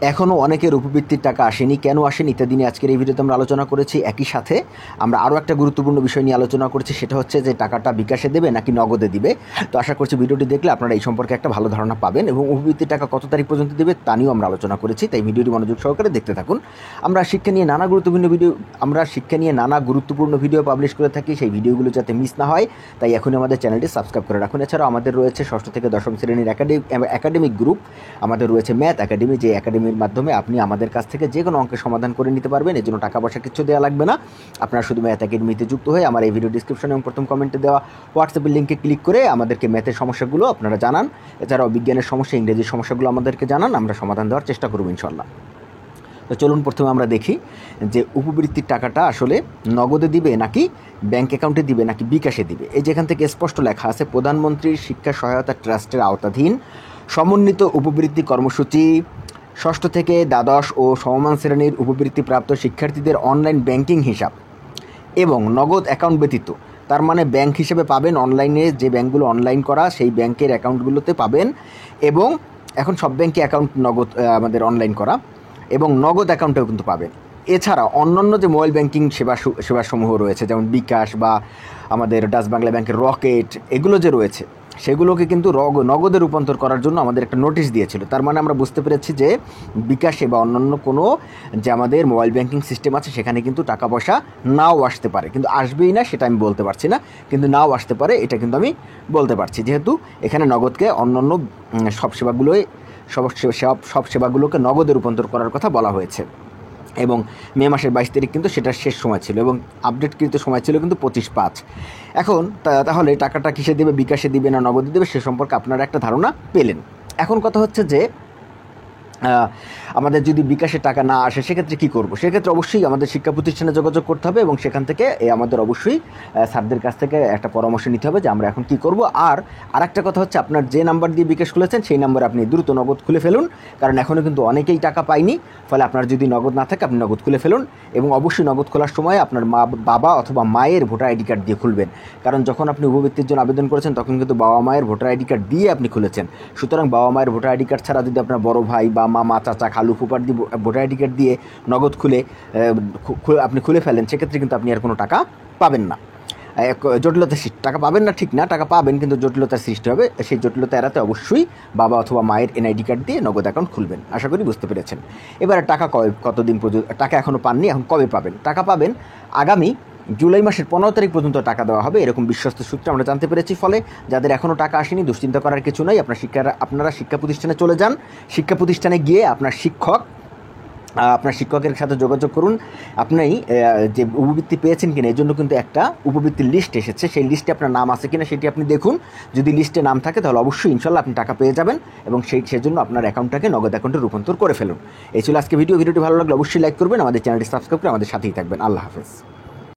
এখনও অনেকের উপবৃত্তির টাকা আসেনি, কেন আসেনি ইত্যাদি নিয়ে আজকের এই ভিডিওতে আমরা আলোচনা করেছি। একই সাথে আমরা আরও একটা গুরুত্বপূর্ণ বিষয় নিয়ে আলোচনা করেছি, সেটা হচ্ছে যে টাকাটা বিকাশে দেবে নাকি নগদে দিবে। তো আশা করছি ভিডিওটি দেখলে আপনারা এই সম্পর্কে একটা ভালো ধারণা পাবেন, এবং উপবৃত্তির টাকা কত তারিখ পর্যন্ত দেবে তা নিয়েও আমরা আলোচনা করেছি। তাই ভিডিওটি মনোযোগ সহকারে দেখতে থাকুন। আমরা শিক্ষা নিয়ে নানা গুরুত্বপূর্ণ ভিডিও পাবলিশ করে থাকি, সেই ভিডিওগুলো যাতে মিস না হয় তাই এখনই আমাদের চ্যানেলটি সাবস্ক্রাইব করে রাখুন। এছাড়াও আমাদের রয়েছে ষষ্ঠ থেকে দশম শ্রেণীর একাডেমিক গ্রুপ, আমাদের রয়েছে ম্যাথ একাডেমি, যে একাডেমির মাধ্যমে আপনি আমাদের কাছ থেকে যে কোনো অঙ্কের সমাধান করে নিতে পারবেন। এর জন্য টাকা পয়সা কিছু দেওয়া লাগবে না। আপনারা শুধু ম্যাথ একাডেমিতে যুক্ত হয়ে আমার এই ভিডিও ডিসক্রিপশনে এবং প্রথম কমেন্টে দেওয়া হোয়াটসঅ্যাপের লিঙ্কে ক্লিক করে আমাদেরকে ম্যাথের সমস্যাগুলো আপনারা জানান। এছাড়াও বিজ্ঞানের সমস্যা, ইংরেজির সমস্যাগুলো আমাদেরকে জানান, আমরা সমাধান দেওয়ার চেষ্টা করব ইনশাল্লাহ। তো চলুন প্রথমে আমরা দেখি যে উপবৃত্তির টাকাটা আসলে নগদে দিবে নাকি ব্যাঙ্ক অ্যাকাউন্টে দিবে নাকি বিকাশে দিবে। এই যেখান থেকে স্পষ্ট লেখা আছে, প্রধানমন্ত্রীর শিক্ষা সহায়তা ট্রাস্টের আওতাধীন সমন্বিত উপবৃত্তি কর্মসূচি ষষ্ঠ থেকে দ্বাদশ ও সমমান শ্রেণীর উপবৃত্তিপ্রাপ্ত শিক্ষার্থীদের অনলাইন ব্যাংকিং হিসাব এবং নগদ অ্যাকাউন্ট ব্যতীত, তার মানে ব্যাংক হিসেবে পাবেন অনলাইনে, যে ব্যাংকগুলো অনলাইন করা সেই ব্যাংকের অ্যাকাউন্টগুলোতে পাবেন, এবং এখন সব ব্যাংকে অ্যাকাউন্ট নগদ আমাদের অনলাইন করা, এবং নগদ অ্যাকাউন্টেও কিন্তু পাবেন। এছাড়া অন্যান্য যে মোবাইল ব্যাংকিং সেবাসমূহ রয়েছে, যেমন বিকাশ বা আমাদের ডাচ বাংলা ব্যাংকের রকেট, এগুলো যে রয়েছে সেগুলোকে কিন্তু নগদে রূপান্তর করার জন্য আমাদের একটা নোটিশ দিয়েছিল। তার মানে আমরা বুঝতে পেরেছি যে বিকাশে বা অন্যান্য কোনো যে আমাদের মোবাইল ব্যাংকিং সিস্টেম আছে সেখানে কিন্তু টাকা পয়সা নাও আসতে পারে, কিন্তু আসবেই না সেটা আমি বলতে পারছি না, কিন্তু নাও আসতে পারে এটা কিন্তু আমি বলতে পারছি, যেহেতু এখানে নগদকে অন্যান্য সব সেবাগুলোকে নগদে রূপান্তর করার কথা বলা হয়েছে। এবং মে মাসের 22 তারিখ কিন্তু সেটার শেষ সময় ছিল, এবং আপডেটকৃত সময় ছিল কিন্তু 25/5। এখন তাহলে টাকাটা কিসে দেবে, বিকাশে দিবে না নগদে দেবে, সে সম্পর্কে আপনারা একটা ধারণা পেলেন। এখন কথা হচ্ছে যে আমাদের যদি বিকাশে টাকা না আসে সেক্ষেত্রে কী করব। সেক্ষেত্রে অবশ্যই আমাদের শিক্ষা প্রতিষ্ঠানে যোগাযোগ করতে হবে, এবং সেখান থেকে আমাদের অবশ্যই স্যারদের কাছ থেকে একটা পরামর্শ নিতে হবে যে আমরা এখন কী করব। আর আরেকটা কথা হচ্ছে, আপনার যে নাম্বার দিয়ে বিকাশ খুলেছেন সেই নাম্বারে আপনি দ্রুত নগদ খুলে ফেলুন, কারণ এখনও কিন্তু অনেকেই টাকা পায়নি। ফলে আপনার যদি নগদ না থাকে আপনি নগদ খুলে ফেলুন, এবং অবশ্যই নগদ খোলার সময় আপনার বাবা অথবা মায়ের ভোটার আইডি কার্ড দিয়ে খুলবেন, কারণ যখন আপনি উপবৃত্তির জন্য আবেদন করেছেন তখন কিন্তু বাবা মায়ের ভোটার আইডি কার্ড দিয়ে আপনি খুলেছেন। সুতরাং বাবা মায়ের ভোটার আইডি কার্ড ছাড়া যদি আপনার বড় ভাই বা মামা, চাচা, খালু, ফুপার দিয়ে ভোটার আইডি কার্ড দিয়ে নগদ আপনি খুলে ফেলেন, সেক্ষেত্রে কিন্তু আপনি আর কোনো টাকা পাবেন না। জটিলতার সৃষ্টি, টাকা পাবেন না ঠিক না, টাকা পাবেন কিন্তু জটিলতার সৃষ্টি হবে। সেই জটিলতা এড়াতে অবশ্যই বাবা অথবা মায়ের এনআইডি কার্ড দিয়ে নগদ অ্যাকাউন্ট খুলবেন। আশা করি বুঝতে পেরেছেন। এবারে টাকা কতদিন পর্যন্ত, টাকা এখনও পাননি, এখন কবে পাবেন? টাকা পাবেন আগামী জুলাই মাসের 15 তারিখ পর্যন্ত টাকা দেওয়া হবে, এরকম বিশ্বস্ত সূত্রে আমরা জানতে পেরেছি। ফলে যাদের এখনও টাকা আসেনি দুশ্চিন্তা করার কিছু নাই, আপনারা শিক্ষা প্রতিষ্ঠানে চলে যান। শিক্ষা প্রতিষ্ঠানে গিয়ে আপনার শিক্ষকের সাথে যোগাযোগ করুন। আপনি যে উপবৃত্তি পেয়েছেন কিনা এই জন্য কিন্তু একটা উপবৃত্তির লিস্ট এসেছে, সেই লিস্টে আপনার নাম আছে কিনা সেটি আপনি দেখুন। যদি লিস্টে নাম থাকে তাহলে অবশ্যই ইনশাল্লাহ আপনি টাকা পেয়ে যাবেন, এবং সেজন্য আপনার অ্যাকাউন্টটাকে নগদ অ্যাকাউন্টে রূপান্তর করে ফেলুন। এই ছিল আজকে ভিডিওটি ভালো লাগলে অবশ্যই লাইক করবেন, আমাদের চ্যানেলটি সাবস্ক্রাইব করে আমাদের সাথেই থাকবেন। আল্লাহ হাফেজ।